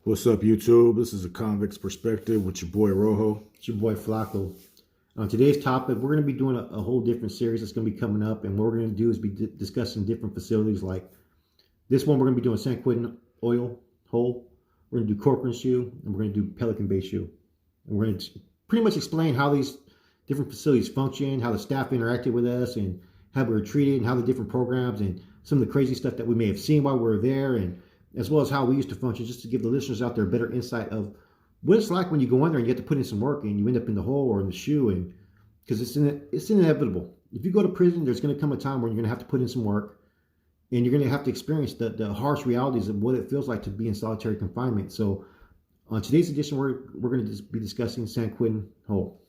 What's up, YouTube? This is a Convicts Perspective with your boy Rojo. It's your boy Flacco. On today's topic, we're going to be doing a whole different series that's going to be coming up, and what we're going to do is be discussing different facilities. Like this one, we're going to be doing San Quentin oil hole. We're going to do Corcoran shoe, and we're going to do Pelican Bay shoe. And we're going to pretty much explain how these different facilities function, how the staff interacted with us, and how we were treated, and how the different programs, and some of the crazy stuff that we may have seen while we were there, and as well as how we used to function, just to give the listeners out there a better insight of what it's like when you go in there and you have to put in some work and you end up in the hole or in the shoe, and because it's inevitable. If you go to prison, there's going to come a time where you're going to have to put in some work, and you're going to have to experience the harsh realities of what it feels like to be in solitary confinement. So on today's edition, we're going to be discussing San Quentin hole.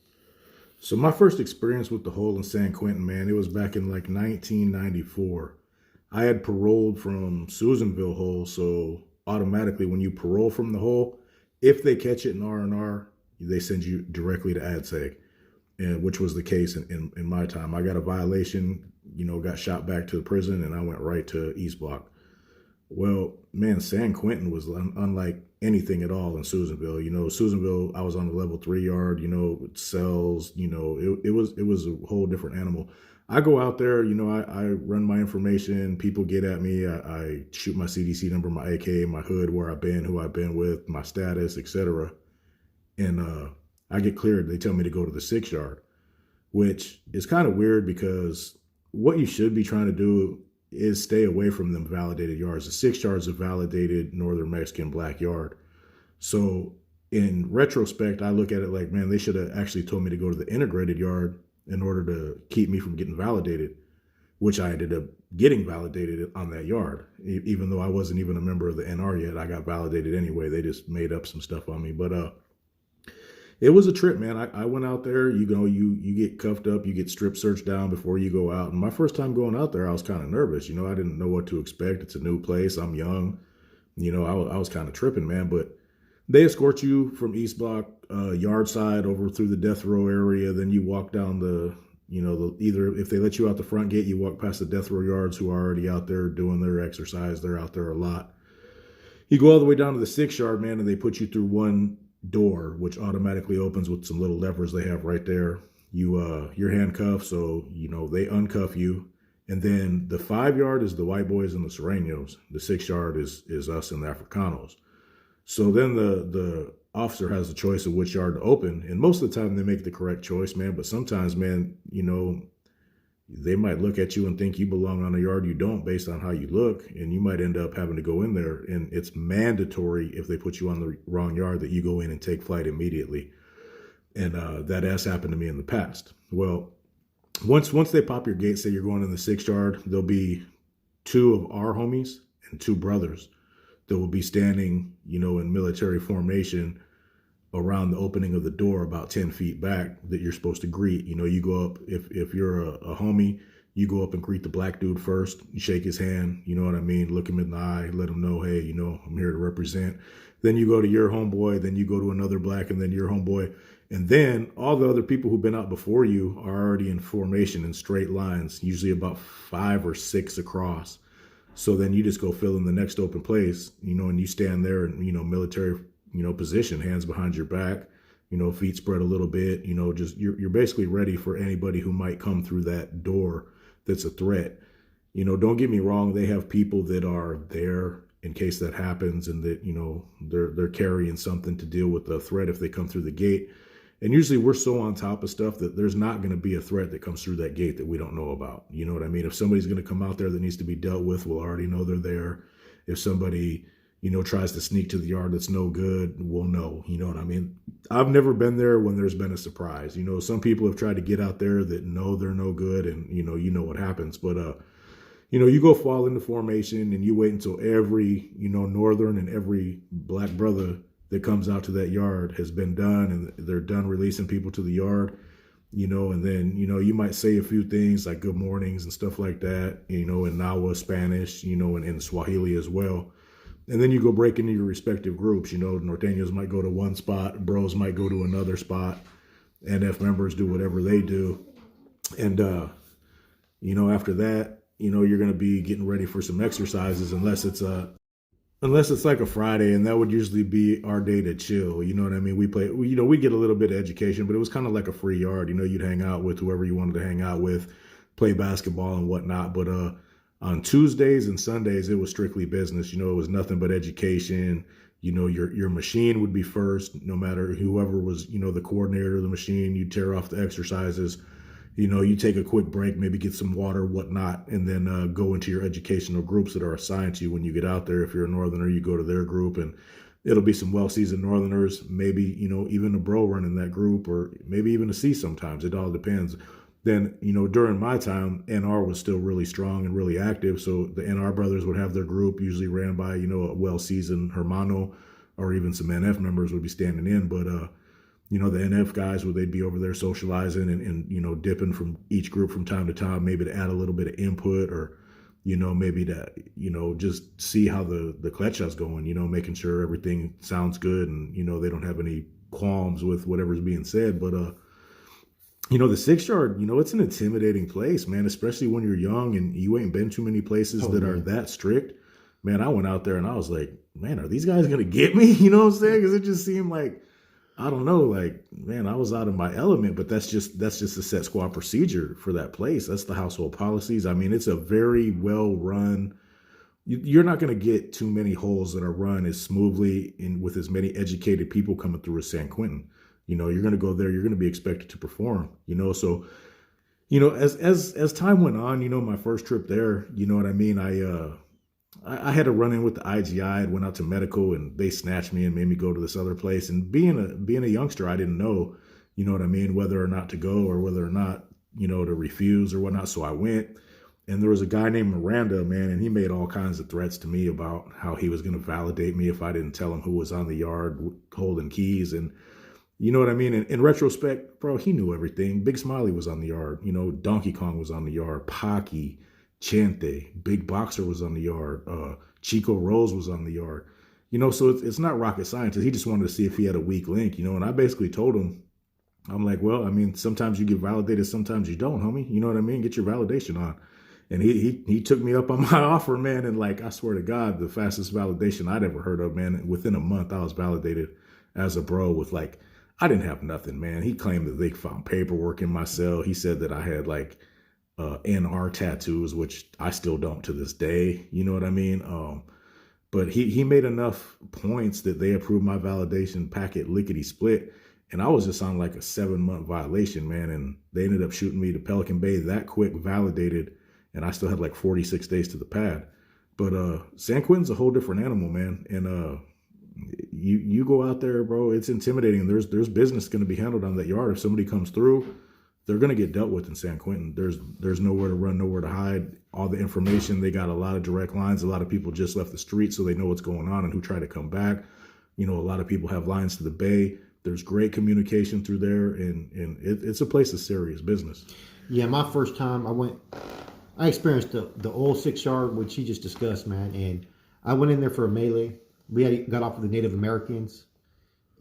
So my first experience with the hole in San Quentin, man, it was back in like 1994. I had paroled from Susanville hole, so automatically when you parole from the hole, if they catch it in R&R, they send you directly to ADSEG, and which was the case in my time. I got a violation, got shot back to the prison, and I went right to East Block. Well, man, San Quentin was unlike anything at all in Susanville. Susanville, I was on the level 3 yard, cells, it was a whole different animal. I go out there, I run my information, people get at me, I shoot my CDC number, my AK, my hood, where I've been, who I've been with, my status, etc. And I get cleared. They tell me to go to the 6 yard, which is kind of weird because what you should be trying to do is stay away from them validated yards. The 6 yard is a validated Northern Mexican black yard. So in retrospect, I look at it like, man, they should have actually told me to go to the integrated yard in order to keep me from getting validated, which I ended up getting validated on that yard. Even though I wasn't even a member of the NR yet, I got validated anyway. They just made up some stuff on me. But it was a trip, man. I went out there, you get cuffed up, you get strip searched down before you go out. And my first time going out there, I was kind of nervous. I didn't know what to expect. It's a new place. I'm young. I was kind of tripping, man. But they escort you from East Block yard side over through the death row area. Then you walk down either if they let you out the front gate, you walk past the death row yards who are already out there doing their exercise. They're out there a lot. You go all the way down to the 6 yard, man, and they put you through one door, which automatically opens with some little levers they have right there. You're handcuffed, so they uncuff you. And then the 5 yard is the white boys and the Serranos. The 6 yard is us and the Africanos. So then the officer has the choice of which yard to open. And most of the time they make the correct choice, man. But sometimes, man, they might look at you and think you belong on a yard you don't based on how you look. And you might end up having to go in there. And it's mandatory if they put you on the wrong yard that you go in and take flight immediately. And that has happened to me in the past. Well, once they pop your gate, say you're going in the 6 yard, there'll be 2 of our homies and 2 brothers that will be standing, in military formation around the opening of the door about 10 feet back that you're supposed to greet. You go up, if you're a homie, you go up and greet the black dude first. You shake his hand, you know what I mean? Look him in the eye, let him know, hey, I'm here to represent. Then you go to your homeboy, then you go to another black, and then your homeboy. And then all the other people who've been out before you are already in formation in straight lines, usually about 5 or 6 across. So then you just go fill in the next open place, and you stand there in, military, position, hands behind your back, feet spread a little bit, just you're basically ready for anybody who might come through that door that's a threat. Don't get me wrong. They have people that are there in case that happens and that, they're carrying something to deal with the threat if they come through the gate. And usually we're so on top of stuff that there's not going to be a threat that comes through that gate that we don't know about. You know what I mean? If somebody's going to come out there that needs to be dealt with, we'll already know they're there. If somebody, tries to sneak to the yard that's no good, we'll know. You know what I mean? I've never been there when there's been a surprise. Some people have tried to get out there that know they're no good, and, you know what happens. But, you go fall into formation and you wait until every, Northern and every black brother that comes out to that yard has been done and they're done releasing people to the yard, and then, you might say a few things like good mornings and stuff like that, in Nawa Spanish, and in Swahili as well. And then you go break into your respective groups, Norteños might go to one spot, bros might go to another spot, NF members do whatever they do. And, after that, you're going to be getting ready for some exercises unless it's Unless it's like a Friday, and that would usually be our day to chill. You know what I mean? We get a little bit of education, but it was kind of like a free yard. You'd hang out with whoever you wanted to hang out with, play basketball and whatnot. But on Tuesdays and Sundays, it was strictly business. It was nothing but education. Your machine would be first, no matter whoever was, the coordinator of the machine. You tear off the exercises. You take a quick break, maybe get some water, whatnot, and then go into your educational groups that are assigned to you when you get out there. If you're a Northerner, you go to their group, and it'll be some well-seasoned Northerners, maybe, even a bro running that group, or maybe even a C sometimes. It all depends. Then, during my time, NR was still really strong and really active. So the NR brothers would have their group, usually ran by, a well-seasoned Hermano, or even some NF members would be standing in. But, the NF guys, where they'd be over there socializing and dipping from each group from time to time, maybe to add a little bit of input, or, maybe to, just see how the Kletcha's going, making sure everything sounds good and, they don't have any qualms with whatever's being said. But, the 6 yard, it's an intimidating place, man, especially when you're young and you ain't been too many places that are that strict. Man, I went out there and I was like, man, are these guys going to get me? You know what I'm saying? Because it just seemed like, I don't know, like, man, I was out of my element, but that's just a set squad procedure for that place. That's the household policies. I mean, it's a very well run. You're not going to get too many holes that are run as smoothly and with as many educated people coming through as San Quentin. You're going to go there, you're going to be expected to perform, so, as time went on, my first trip there, you know what I mean? I had a run in with the IGI. I went out to medical and they snatched me and made me go to this other place. And being a youngster, I didn't know, you know what I mean, whether or not to go or whether or not, to refuse or whatnot. So I went, and there was a guy named Miranda, man, and he made all kinds of threats to me about how he was going to validate me if I didn't tell him who was on the yard holding keys. And you know what I mean? In retrospect, bro, he knew everything. Big Smiley was on the yard. Donkey Kong was on the yard. Pocky, Chente, Big Boxer was on the yard. Chico Rose was on the yard. So it's not rocket science. He just wanted to see if he had a weak link, and I basically told him, I'm like, well, I mean, sometimes you get validated, sometimes you don't, homie. You know what I mean? Get your validation on. And he took me up on my offer, man. And like, I swear to God, the fastest validation I'd ever heard of, man. Within a month, I was validated as a bro with like, I didn't have nothing, man. He claimed that they found paperwork in my cell. He said that I had like NR tattoos, which I still don't to this day. You know what I mean? But he made enough points that they approved my validation packet lickety split. And I was just on like a 7-month violation, man. And they ended up shooting me to Pelican Bay that quick, validated. And I still had like 46 days to the pad. But San Quentin's a whole different animal, man. And you go out there, bro, it's intimidating. There's business going to be handled on that yard. If somebody comes through, they're going to get dealt with in San Quentin. There's nowhere to run, nowhere to hide. All the information, they got a lot of direct lines. A lot of people just left the street, so they know what's going on and who tried to come back. A lot of people have lines to the bay. There's great communication through there, and it's a place of serious business. Yeah, my first time I experienced the old 6 yard, which he just discussed, man. And I went in there for a melee. Got off with the Native Americans.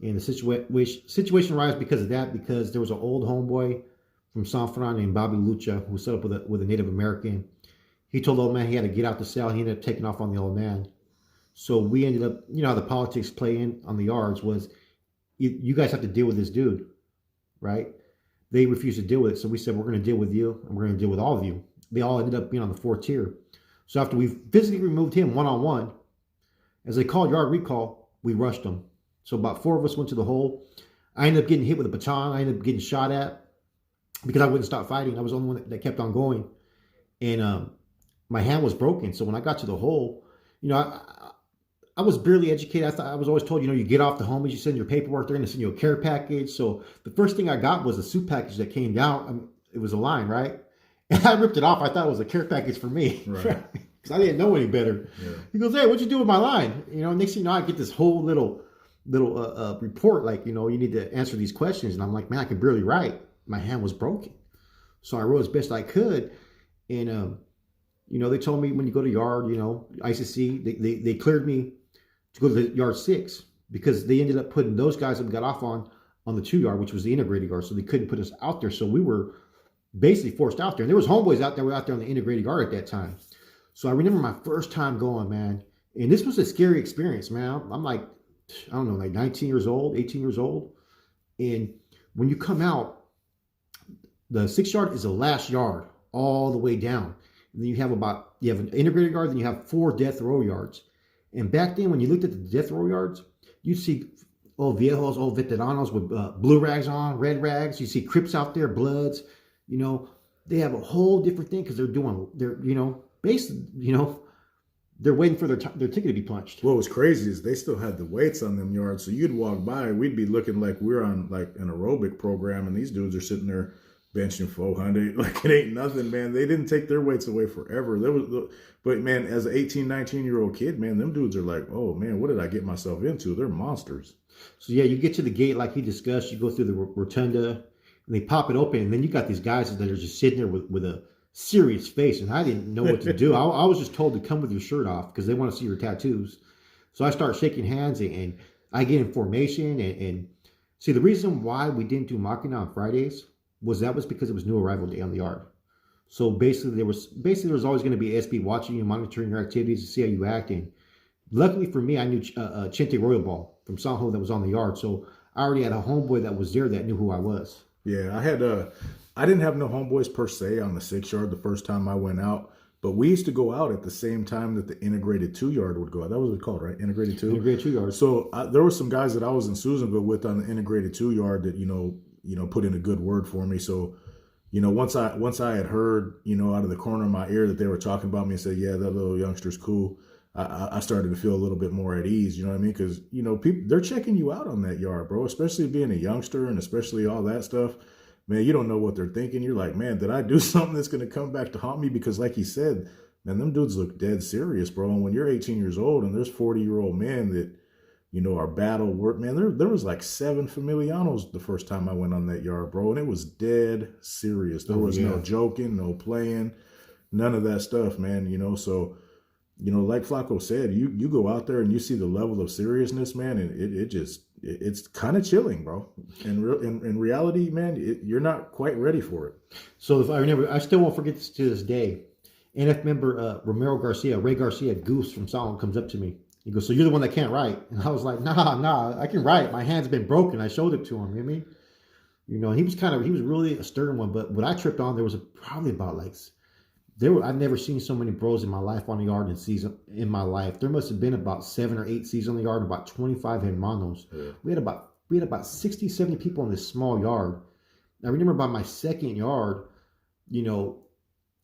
And the situation arose because of that, because there was an old homeboy from San Fran named Bobby Lucha who set up with a Native American. He told the old man he had to get out the cell. He ended up taking off on the old man. So we ended up, how the politics play in on the yards was, you guys have to deal with this dude, right? They refused to deal with it. So we said, we're going to deal with you, and we're going to deal with all of you. They all ended up being on the 4th tier. So after we physically removed him one-on-one, as they called yard recall, we rushed them. So about 4 of us went to the hole. I ended up getting hit with a baton. I ended up getting shot at because I wouldn't stop fighting. I was the only one that kept on going. And my hand was broken. So when I got to the hole, I was barely educated. I was always told, you get off the homies, you send your paperwork, they're going to send you a care package. So the first thing I got was a suit package that came down. It was a line, right? And I ripped it off. I thought it was a care package for me. Right. Because I didn't know any better. Yeah. He goes, hey, what'd you do with my line? Next thing you know, I get this whole little report, like, you need to answer these questions. And I'm like, man, I can barely write. My hand was broken. So I wrote as best I could. And, they told me when you go to yard, ICC, they cleared me to go to the yard 6 because they ended up putting those guys that we got off on the 2 yard, which was the integrated yard. So they couldn't put us out there. So we were basically forced out there. And there was homeboys out there, were out there on the integrated yard at that time. So I remember my first time going, man, And this was a scary experience, man. I'm like, I don't know, like 19 years old, 18 years old. And when you come out, the 6 yard is the last yard all the way down. And then you have an integrated yard, then you have 4 death row yards. And back then, when you looked at the death row yards, you'd see old viejos, old veteranos with blue rags on, red rags. You see Crips out there, Bloods. You know, they have a whole different thing because they're waiting for their ticket to be punched. What was crazy is they still had the weights on them yards. So you'd walk by, we'd be looking like we're on like an aerobic program, and these dudes are sitting there benching 400 like it ain't nothing, man. They didn't take their weights away forever. But man, as an 18, 19-year-old kid, man, them dudes are like, oh man, what did I get myself into? They're monsters. So yeah, you get to the gate like he discussed. You go through the rotunda, and they pop it open, and then you got these guys that are just sitting there with a serious face, and I didn't know what to do. I was just told to come with your shirt off because they want to see your tattoos. So I start shaking hands, and I get in formation. And see, the reason why we didn't do Machina on Fridays was because it was new arrival day on the yard. So basically there was always going to be SB watching you, monitoring your activities to see how you act. And luckily for me, I knew Chente Royal Ball from Sanjo that was on the yard. So I already had a homeboy that was there that knew who I was. Yeah, I didn't have no homeboys per se on the 6 yard the first time I went out, but we used to go out at the same time that the integrated 2 yard would go out. That was what it called, right? Integrated 2? Integrated 2 yards. So there were some guys that I was in Susanville with on the integrated 2 yard that, put in a good word for me. So, once I had heard, out of the corner of my ear that they were talking about me and said, yeah, that little youngster's cool, I started to feel a little bit more at ease, you know what I mean? Because, people, they're checking you out on that yard, bro, especially being a youngster and especially all that stuff. Man, you don't know what they're thinking. You're like, man, did I do something that's going to come back to haunt me? Because like he said, man, them dudes look dead serious, bro. And when you're 18 years old and there's 40-year-old men that, are battle work, man, there was like 7 familianos the first time I went on that yard, bro. And it was dead serious. There was no joking, no playing, none of that stuff, man, So, like Flacco said, you go out there and you see the level of seriousness, man, and it's kind of chilling, bro. In reality, man, you're not quite ready for it. So if I remember, I still won't forget this to this day. NF member Ray Garcia, Goose from Solomon, comes up to me. He goes, so you're the one that can't write? And I was like, nah, I can write. My hand's been broken. I showed it to him. You know what I mean? He was really a stern one. But when I tripped on, there was probably about I've never seen so many bros in my life on the yard in my life. There must have been about 7 or 8 C's on the yard, about 25 hermanos. Yeah. We had about 60, 70 people in this small yard. I remember by my second yard,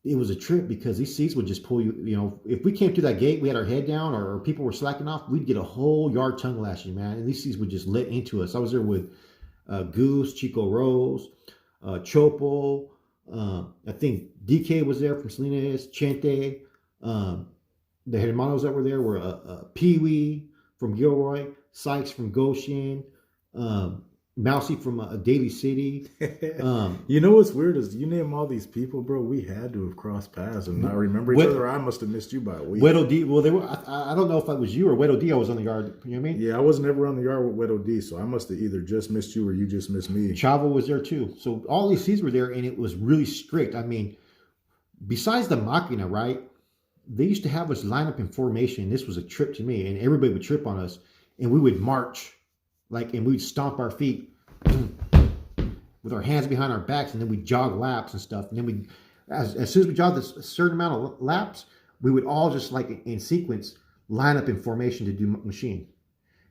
it was a trip because these C's would just pull you, if we came through that gate, we had our head down or people were slacking off, we'd get a whole yard tongue lashing, man. And these C's would just let into us. I was there with Goose, Chico Rose, Chopo, I think DK was there from Salinas, Chente. The hermanos that were there were Pee-wee from Gilroy, Sykes from Goshen, Mousy from Daly City. What's weird is you name all these people, bro. We had to have crossed paths and not remember each other. I must have missed you by a week. Wedo D. Well, they were. I don't know if it was you or Wedo D. I was on the yard. You know what I mean? Yeah, I was never on the yard with Wedo D. So I must have either just missed you or you just missed me. Chavo was there too. So all these C's were there, and it was really strict. I mean, besides the Machina, right? They used to have us line up in formation. This was a trip to me, and everybody would trip on us, and we would march. And we'd stomp our feet with our hands behind our backs, and then we'd jog laps and stuff. And then as soon as we jogged a certain amount of laps, we would all just in sequence line up in formation to do machine.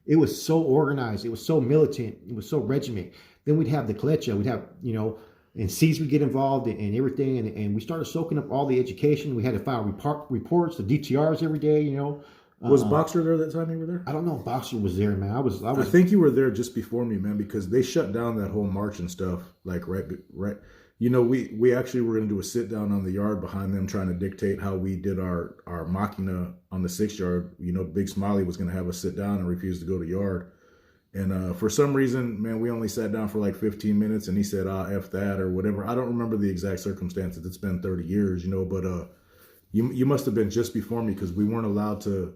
It was so organized. It was so militant. It was so regiment. Then we'd have the Clecha. We'd have, and C's would get involved and everything. And we started soaking up all the education. We had to file reports, the DTRs every day, Was Boxer there that time you were there? I don't know if Boxer was there, man. I think you were there just before me, man, because they shut down that whole march and stuff. Right. We actually were going to do a sit down on the yard behind them, trying to dictate how we did our Machina on the 6 yard. Big Smiley was going to have us sit down and refuse to go to yard. And for some reason, man, we only sat down for like 15 minutes, and he said, F that or whatever. I don't remember the exact circumstances. It's been 30 years, but you must have been just before me because we weren't allowed to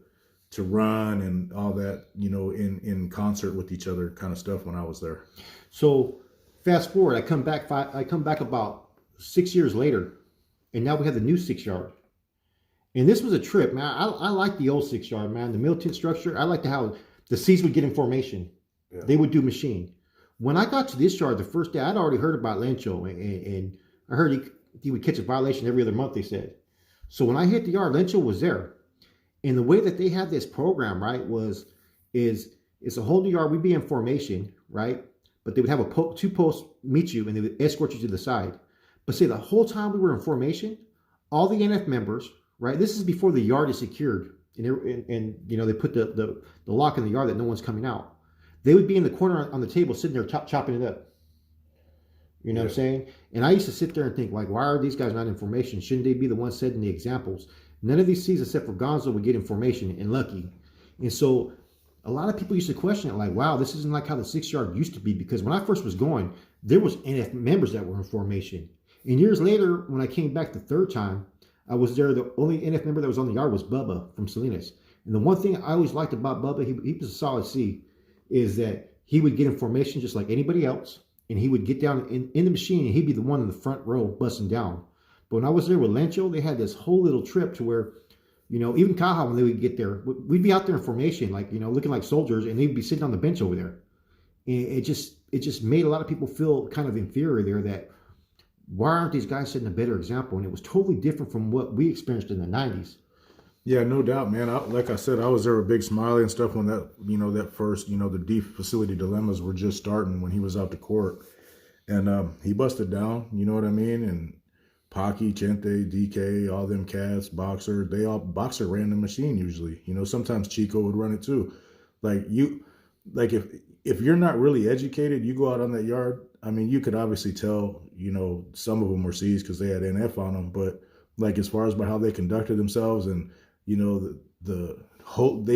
run and all that, in concert with each other kind of stuff when I was there. So fast forward, I come back about 6 years later, and now we have the new 6 yard. And this was a trip, man. I like the old 6 yard, man. The militant structure. I like how the C's would get information. Yeah. They would do machine. When I got to this yard the first day, I'd already heard about Lencho, and I heard he would catch a violation every other month, they said. So when I hit the yard, Lencho was there. And the way that they had this program, right, is it's a whole new yard. We'd be in formation, right? But they would have two posts meet you, and they would escort you to the side. But say the whole time we were in formation, all the NF members, right? This is before the yard is secured, and you know they put the lock in the yard that no one's coming out. They would be in the corner on the table, sitting there chopping it up. You know what I'm saying? And I used to sit there and think, like, why are these guys not in formation? Shouldn't they be the ones setting the examples? None of these C's except for Gonzo would get in formation, and Lucky. And so a lot of people used to question it, like, wow, this isn't like how the 6 yard used to be. Because when I first was going, there was NF members that were in formation. And years later, when I came back the third time, I was there. The only NF member that was on the yard was Bubba from Salinas. And the one thing I always liked about Bubba, he was a solid C, is that he would get in formation just like anybody else. And he would get down in the machine, and he'd be the one in the front row busting down. But when I was there with Lencho, they had this whole little trip to where, you know, even Kaha, when they would get there, we'd be out there in formation, like, you know, looking like soldiers, and they'd be sitting on the bench over there. And it just made a lot of people feel kind of inferior there, that why aren't these guys setting a better example? And it was totally different from what we experienced in the 90s. Yeah, no doubt, man. Like I said, I was there with Big Smiley and stuff when that first, the deep facility dilemmas were just starting when he was out to court. And he busted down, you know what I mean? And Pocky, Chente, DK, all them cats, Boxer, Boxer ran the machine usually. You know, sometimes Chico would run it too. If you're not really educated, you go out on that yard. I mean, you could obviously tell, some of them were C's because they had NF on them. But like as far as by how they conducted themselves and, they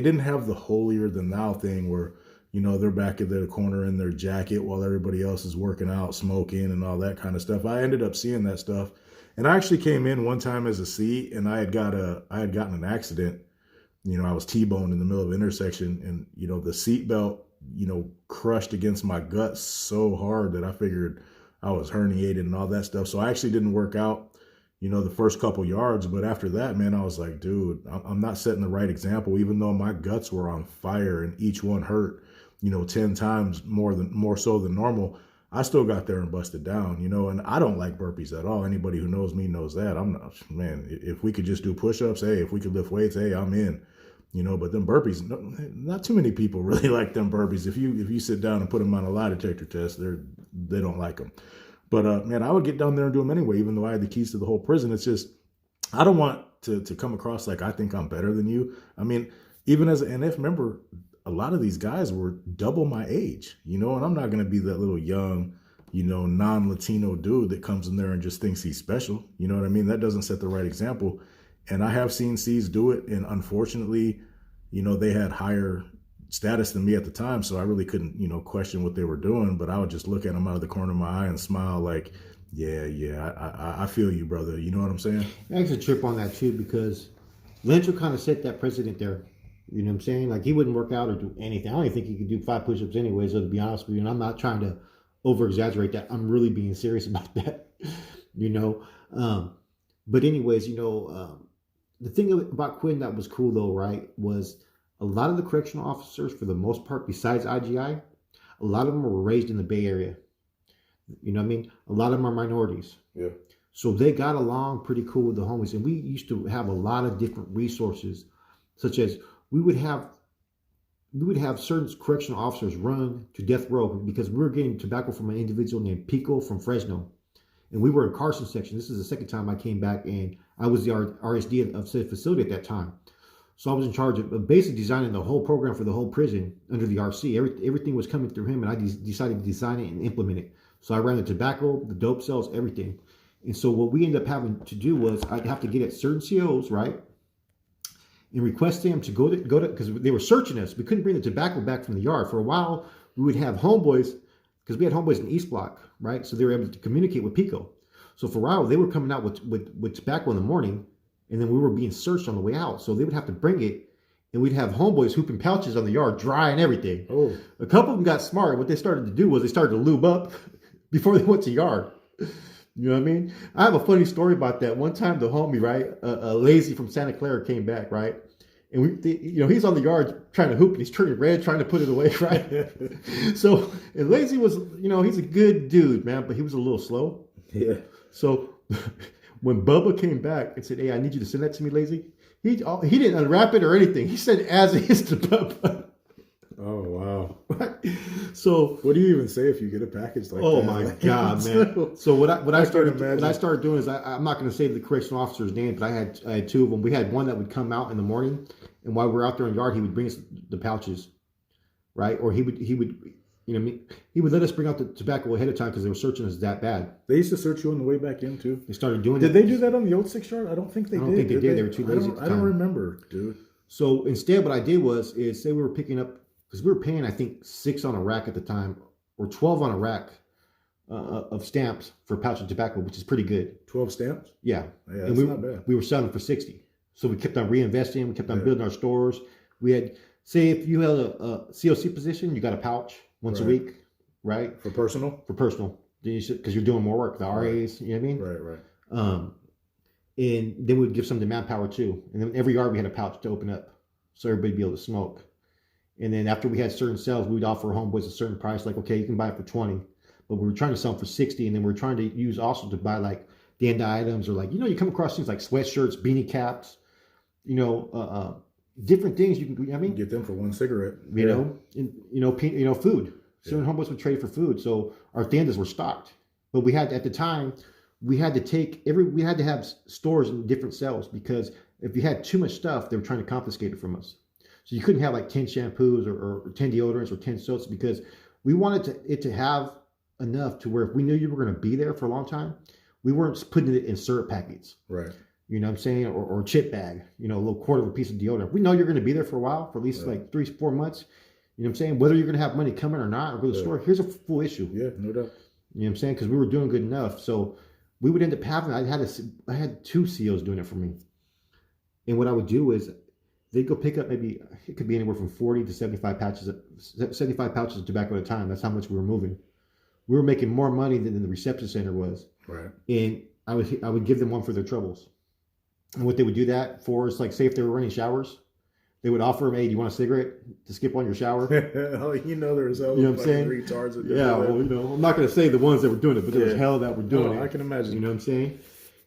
didn't have the holier than thou thing where, they're back at their corner in their jacket while everybody else is working out, smoking and all that kind of stuff. I ended up seeing that stuff. And I actually came in one time as a C, and I had gotten an accident. I was T-boned in the middle of an intersection, and, the seatbelt, crushed against my gut so hard that I figured I was herniated and all that stuff. So I actually didn't work out, the first couple yards. But after that, man, I was like, dude, I'm not setting the right example, even though my guts were on fire and each one hurt, 10 times more so than normal. I still got there and busted down, and I don't like burpees at all. Anybody who knows me knows that. I'm not, man, if we could just do push-ups, hey, if we could lift weights, hey, I'm in, but them burpees, not too many people really like them burpees. If you sit down and put them on a lie detector test, they don't like them. But man, I would get down there and do them anyway, even though I had the keys to the whole prison. It's just, I don't want to come across like I think I'm better than you. I mean, even as an NF member, a lot of these guys were double my age, and I'm not going to be that little young, non-Latino dude that comes in there and just thinks he's special. You know what I mean? That doesn't set the right example. And I have seen C's do it. And unfortunately, they had higher status than me at the time. So I really couldn't, question what they were doing. But I would just look at them out of the corner of my eye and smile like, yeah, I feel you, brother. You know what I'm saying? I actually trip on that too, because Lencho kind of set that precedent there. You know what I'm saying? Like, he wouldn't work out or do anything. I don't even think he could do 5 push-ups anyway, so to be honest with you. And I'm not trying to over-exaggerate that. I'm really being serious about that, But anyways, the thing about Quentin that was cool, though, right, was a lot of the correctional officers, for the most part, besides IGI, a lot of them were raised in the Bay Area. You know what I mean? A lot of them are minorities. Yeah. So they got along pretty cool with the homies. And we used to have a lot of different resources, such as we would have certain correctional officers run to death row because we were getting tobacco from an individual named Pico from Fresno. And we were in Carson section. This is the second time I came back, and I was the RSD of said facility at that time. So I was in charge of basically designing the whole program for the whole prison under the RC. Everything was coming through him, and I decided to design it and implement it. So I ran the tobacco, the dope cells, everything. And so what we ended up having to do was I'd have to get at certain COs, right? And request them to go to because they were searching us. We couldn't bring the tobacco back from the yard. For a while, we would have homeboys, because we had homeboys in East Block, right? So they were able to communicate with Pico. So for a while, they were coming out with tobacco in the morning, and then we were being searched on the way out. So they would have to bring it, and we'd have homeboys hooping pouches on the yard, dry and everything. Oh. A couple of them got smart. What they started to do was they started to lube up before they went to yard. You know what I mean? I have a funny story about that. One time, the homie, right, Lazy from Santa Clara came back, right, and he's on the yard trying to hoop, and he's turning red, trying to put it away, right. So, and Lazy was, he's a good dude, man, but he was a little slow. Yeah. So, when Bubba came back and said, "Hey, I need you to send that to me, Lazy," he didn't unwrap it or anything. He said as is to Bubba. Oh wow! So what do you even say if you get a package like oh that? my god, man! So what I started doing is I'm not going to say the correctional officer's name, but I had two of them. We had one that would come out in the morning, and while we were out there in the yard, he would bring us the pouches, right? Or he would he would let us bring out the tobacco ahead of time because they were searching us that bad. They used to search you on the way back in too. They started doing. Did they do that on the old 6 yard? I don't think they did. I don't think they did. They were too lazy. I don't remember, dude. So instead, what I did was say we were picking up. Because we were paying, I think, 6 on a rack at the time, or 12 on a rack of stamps for a pouch of tobacco, which is pretty good. 12 stamps? Yeah. Yeah, and that's not bad. We were selling for 60. So we kept on reinvesting. We kept on building our stores. We had, say, if you held a COC position, you got a pouch once a week, right? For personal? For personal. Because you're doing more work. The RAs, you know what I mean? Right. And then we'd give some to manpower too. And then every yard we had a pouch to open up so everybody'd be able to smoke. And then after we had certain sales, we'd offer homeboys a certain price, like, okay, you can buy it for 20, but we were trying to sell them for 60. And then we were trying to use also to buy like the end items, or like, you come across things like sweatshirts, beanie caps, different things you can, get them for one cigarette, food. Certain homeboys would trade for food. So our tiendas were stocked, but we had, at the time, we had to have stores in different cells, because if you had too much stuff, they were trying to confiscate it from us. So you couldn't have like 10 shampoos or 10 deodorants or 10 soaps, because we wanted it to have enough to where if we knew you were going to be there for a long time, we weren't putting it in syrup packets. Right. You know what I'm saying? Or a chip bag, a little quarter of a piece of deodorant. We know you're going to be there for a while, for at least like 3-4 months. You know what I'm saying? Whether you're going to have money coming or not, or go to the store, here's a full issue. Yeah, no doubt. You know what I'm saying? Because we were doing good enough. So we would end up having, I had 2 COs doing it for me. And what I would do is, they'd go pick up, maybe it could be anywhere from 40 to 75 pouches of tobacco at a time. That's how much we were moving. We were making more money than the reception center was. Right. And I would give them one for their troubles. And what they would do that for is, like, say if they were running showers, they would offer them, "Hey, do you want a cigarette to skip on your shower?" Oh, there's hell what I'm saying? Retards that yeah, well, I'm not going to say the ones that were doing it, but there was hell that were doing it. I can imagine. You know what I'm saying?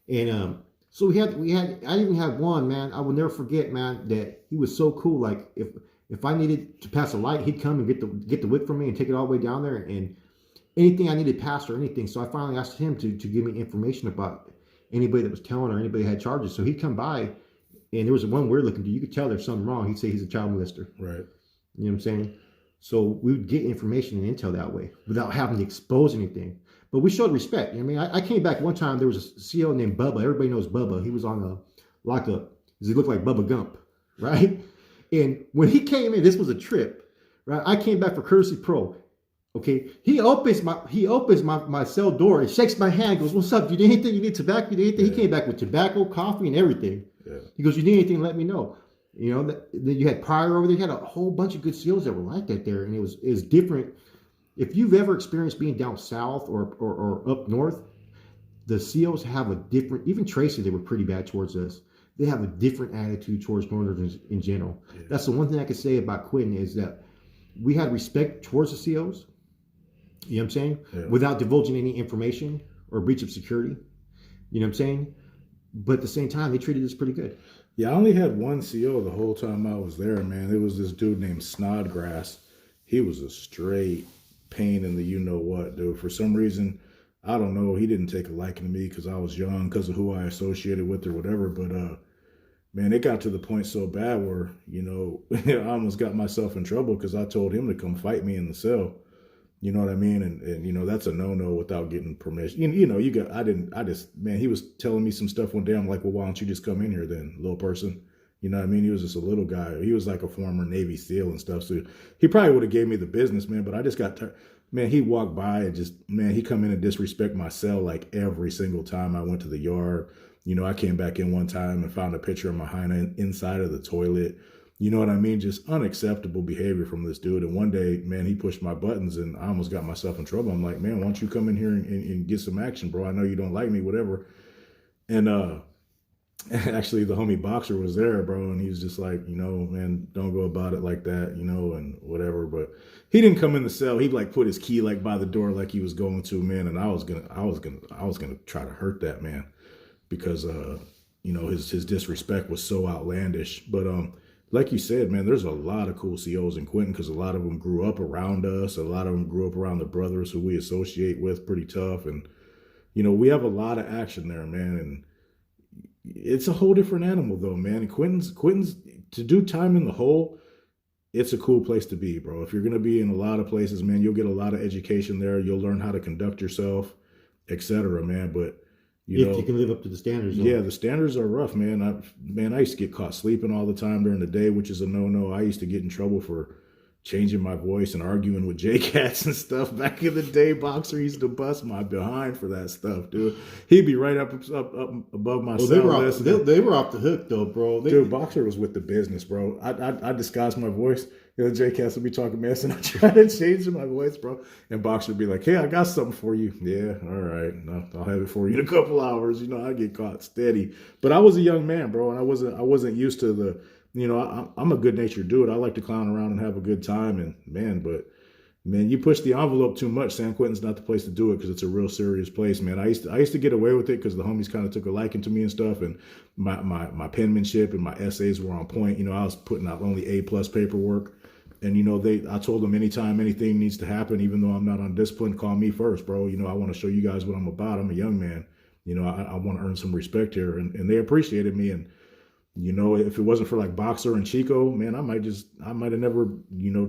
And so I even had one, man, I will never forget, man, that he was so cool. Like, if I needed to pass a light, he'd come and get the wick from me and take it all the way down there, and anything I needed passed or anything. So I finally asked him to give me information about anybody that was telling or anybody that had charges. So he'd come by, and there was one weird looking dude. You could tell there's something wrong. He'd say he's a child molester. Right. You know what I'm saying? So we would get information and intel that way without having to expose anything. But we showed respect. I mean, I came back one time. There was a CO named Bubba. Everybody knows Bubba. He was on a lockup. He looked like Bubba Gump, right? And when he came in, this was a trip, right? I came back for Courtesy Pro. Okay, he opens my cell door and shakes my hand. Goes, "What's up? You need anything? You need tobacco? You need anything?" He came back with tobacco, coffee, and everything. Yeah. He goes, "You need anything? Let me know." Then you had Pryor over there. You had a whole bunch of good COs that were like that there, and it was different. If you've ever experienced being down south or up north, the COs have a different, even Tracy, they were pretty bad towards us. They have a different attitude towards Northerners in general. Yeah. That's the one thing I could say about Quentin, is that we had respect towards the COs, you know what I'm saying? Yeah. Without divulging any information or breach of security, you know what I'm saying? But at the same time, they treated us pretty good. Yeah, I only had one CO the whole time I was there, man. It was this dude named Snodgrass. He was a straight pain in the you-know-what, dude. For some reason, I don't know, he didn't take a liking to me because I was young, because of who I associated with or whatever. But, man, it got to the point so bad where, I almost got myself in trouble because I told him to come fight me in the cell. You know what I mean? And that's a no-no without getting permission. He was telling me some stuff one day. I'm like, well, why don't you just come in here then, little person? You know what I mean? He was just a little guy. He was like a former Navy SEAL and stuff. So he probably would have gave me the business, man. But I just got man, he walked by and he come in and disrespect my cell like every single time I went to the yard. I came back in one time and found a picture of my hyena inside of the toilet. You know what I mean? Just unacceptable behavior from this dude. And one day, man, he pushed my buttons and I almost got myself in trouble. I'm like, man, why don't you come in here and get some action, bro? I know you don't like me, whatever. And actually the homie boxer was there, bro, and he was just like, man, don't go about it like that, and whatever. But he didn't come in the cell. He like put his key like by the door like he was going to, man, and I was gonna try to hurt that man because his disrespect was so outlandish. But like you said, man, there's a lot of cool COs in Quentin because a lot of them grew up around us. A lot of them grew up around the brothers who we associate with pretty tough. And, we have a lot of action there, man. And it's a whole different animal though, man. And Quentin's to do time in the hole, it's a cool place to be, bro. If you're going to be in a lot of places, man, you'll get a lot of education there. You'll learn how to conduct yourself, etc., man. But if you can live up to the standards. Yeah, the standards are rough, man. I used to get caught sleeping all the time during the day, which is a no-no. I used to get in trouble for changing my voice and arguing with J-Cats and stuff. Back in the day, Boxer used to bust my behind for that stuff, dude. He'd be right up above my cell list. They were off the hook, though, bro. Dude, Boxer was with the business, bro. I disguised my voice. J-Cats would be talking mess, and I try to change my voice, bro. And Boxer would be like, hey, I got something for you. Yeah, all right. No, I'll have it for you in a couple hours. I get caught steady. But I was a young man, bro, and I wasn't used to the, I'm a good-natured dude. I like to clown around and have a good time. And, man, you push the envelope too much, San Quentin's not the place to do it because it's a real serious place, man. I used to get away with it because the homies kind of took a liking to me and stuff, and my penmanship and my essays were on point. I was putting out only A+ paperwork. And, I told them anytime anything needs to happen, even though I'm not on discipline, call me first, bro. I want to show you guys what I'm about. I'm a young man. I want to earn some respect here. And they appreciated me. And, if it wasn't for like Boxer and Chico, man, I might have never,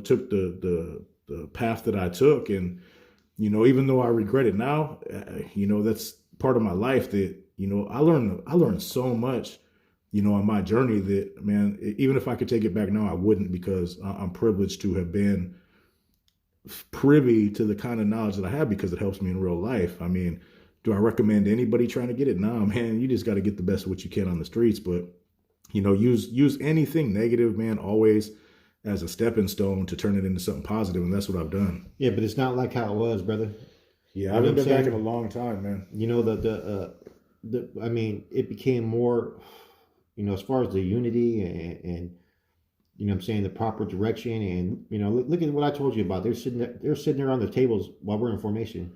took the path that I took. And, even though I regret it now, that's part of my life that, I learned so much, on my journey that, man, even if I could take it back now, I wouldn't, because I'm privileged to have been privy to the kind of knowledge that I have because it helps me in real life. I mean, do I recommend anybody trying to get it? Nah, man, you just got to get the best of what you can on the streets. But, use anything negative, man, always as a stepping stone to turn it into something positive. And that's what I've done. Yeah, but it's not like how it was, brother. Yeah, I haven't been back in a long time, man. I mean, it became more, as far as the unity and the proper direction. And, look at what I told you about. They're sitting there on the tables while we're in formation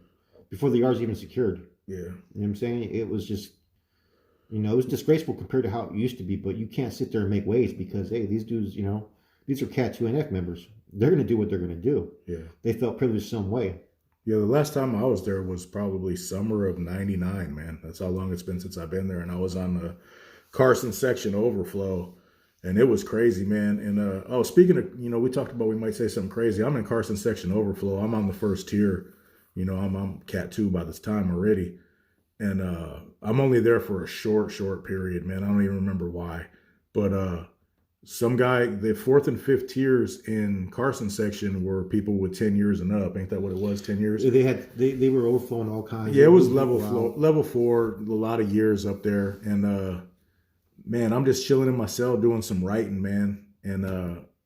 before the yard's even secured. Yeah. You know what I'm saying? It was just, it was disgraceful compared to how it used to be, but you can't sit there and make waves because, hey, these dudes, these are Cat 2NF members. They're going to do what they're going to do. Yeah. They felt privileged some way. Yeah, the last time I was there was probably summer of '99, man. That's how long it's been since I've been there. And I was on the Carson section overflow, and it was crazy, man. And speaking of, we talked about we might say something crazy. I'm in Carson section overflow. I'm on the first tier. I'm Cat 2 by this time already. And I'm only there for a short period, man. I don't even remember why. But some guy, the fourth and fifth tiers in Carson section were people with 10 years and up. Ain't that what it was, 10 years? They were overflowing all kinds. Yeah, it was level 4, a lot of years up there. And man, I'm just chilling in my cell doing some writing, man. And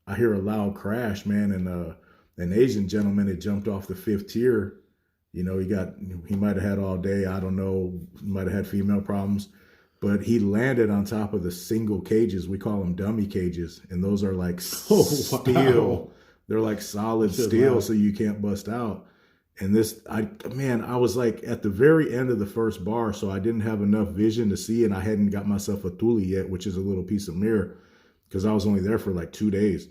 I hear a loud crash, man. And an Asian gentleman had jumped off the fifth tier. He might have had all day. I don't know. He might have had female problems. But he landed on top of the single cages. We call them dummy cages. And those are like steel. Wow. They're like solid steel, so you can't bust out. And I was like at the very end of the first bar, so I didn't have enough vision to see, and I hadn't got myself a thule yet, which is a little piece of mirror, because I was only there for like 2 days.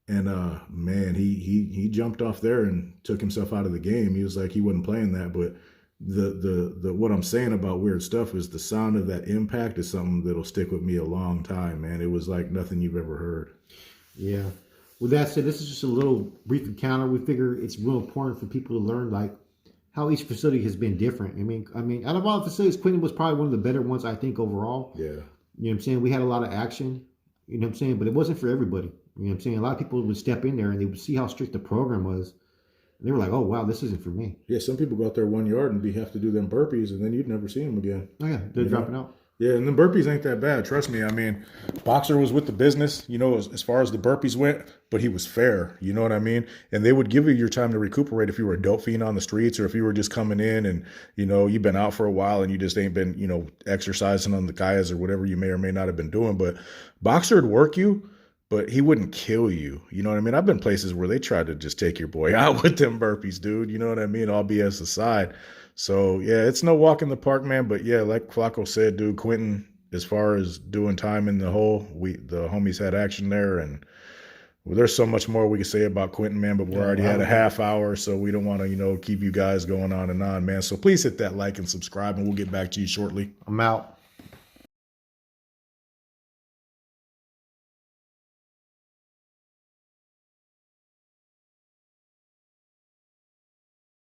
And man, he jumped off there and took himself out of the game. He was like he wasn't playing that, but the what I'm saying about weird stuff is the sound of that impact is something that'll stick with me a long time, man. It was like nothing you've ever heard. Yeah. With that said, this is just a little brief encounter. We figure it's real important for people to learn like how each facility has been different. I mean, out of all the facilities, Quentin was probably one of the better ones, I think, overall. Yeah. You know what I'm saying? We had a lot of action, you know what I'm saying? But it wasn't for everybody. You know what I'm saying? A lot of people would step in there and they would see how strict the program was. And they were like, oh, wow, this isn't for me. Yeah, some people go out there 1 yard and have to do them burpees, and then you'd never see them again. Oh, yeah, they're dropping out. Yeah, and the burpees ain't that bad. Trust me. I mean, Boxer was with the business, as far as the burpees went, but he was fair. You know what I mean? And they would give you your time to recuperate if you were a dope fiend on the streets or if you were just coming in and, you've been out for a while and you just ain't been, exercising on the guys or whatever you may or may not have been doing. But Boxer would work you, but he wouldn't kill you. You know what I mean? I've been places where they tried to just take your boy out with them burpees, dude. You know what I mean? All BS aside. So yeah, it's no walk in the park, man. But yeah, like Flacco said, dude, Quentin, as far as doing time in the hole, the homies had action there, and well, there's so much more we could say about Quentin, man. But we're Yeah, already I at a would, half hour, so we don't want to, keep you guys going on and on, man. So please hit that like and subscribe, and we'll get back to you shortly. I'm out.